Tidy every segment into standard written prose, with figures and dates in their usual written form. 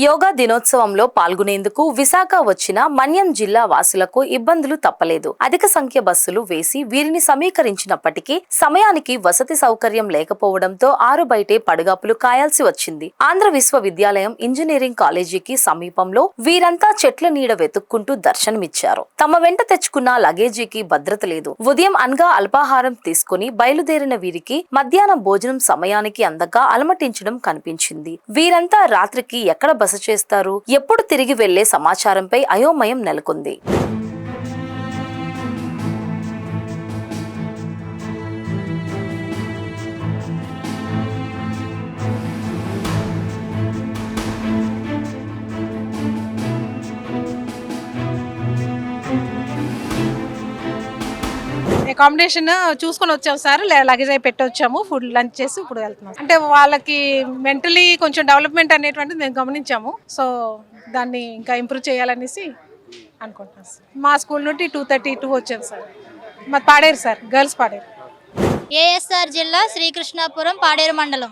యోగా దినోత్సవంలో పాల్గొనేందుకు విశాఖ వచ్చిన మన్యం జిల్లా వాసులకు ఇబ్బందులు తప్పలేదు. అధిక సంఖ్య బస్సులు వేసి వీరిని సమీకరించినప్పటికీ సమయానికి వసతి సౌకర్యం లేకపోవడంతో ఆరు బయటే పడుగాపులు కాయాల్సి వచ్చింది. ఆంధ్ర విశ్వవిద్యాలయం ఇంజనీరింగ్ కాలేజీకి సమీపంలో వీరంతా చెట్ల నీడ వెతుక్కుంటూ దర్శనమిచ్చారు. తమ వెంట తెచ్చుకున్న లగేజీకి భద్రత లేదు. ఉదయం అనగా అల్పాహారం తీసుకుని బయలుదేరిన వీరికి మధ్యాహ్నం భోజనం సమయానికి అందక అలమటించడం కనిపించింది. వీరంతా రాత్రికి ఎక్కడ బస చేస్తారు, ఎప్పుడు తిరిగి వెళ్లే సమాచారంపై అయోమయం నెలకొంది. అకామిడేషన్ చూసుకొని వచ్చాం సార్, లగేజ్ అయి పెట్టి వచ్చాము. ఫుడ్ లంచ్ చేసి ఇప్పుడు వెళ్తున్నాం. అంటే వాళ్ళకి మెంటలీ కొంచెం డెవలప్మెంట్ అనేటువంటిది మేము గమనించాము. సో దాన్ని ఇంకా ఇంప్రూవ్ చేయాలనేసి అనుకుంటున్నాం సార్. మా స్కూల్ నుండి 2:32 వచ్చాం సార్. మా Paderu sir, girls Paderu. ASR జిల్లా శ్రీకృష్ణాపురం పాడేరు మండలం.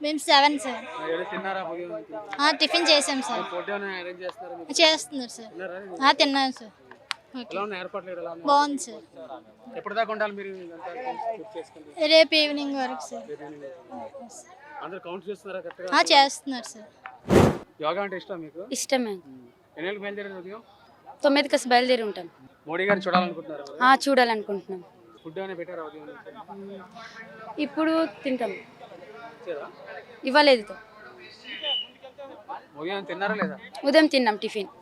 మేము 7 సార్. టిఫిన్ చేసాం సార్. చేస్తున్నారు సార్. తిన్నాను సార్. బాగుంది సార్. రేపు ఈవినింగ్ వరకు సార్. చేస్తున్నారు సార్. యోగా అంటే ఇష్టం మీకు? ఇష్టమే. ఎన్ని గంటలకు బయలుదేరారు ఉదయం? 9 కసి బయలుదేరి ఉంటాం. మోడీ గారిని చూడాలనుకుంటున్నారు? చూడాలనుకుంటున్నాం. ఫుడ్ ఏమైనా పెట్టారా ఉదయం? ఇప్పుడు తింటాం. ఇవ్వలేదు. ఉదయం తిన్నారా లేదా? ఉదయం తిన్నాం టిఫిన్.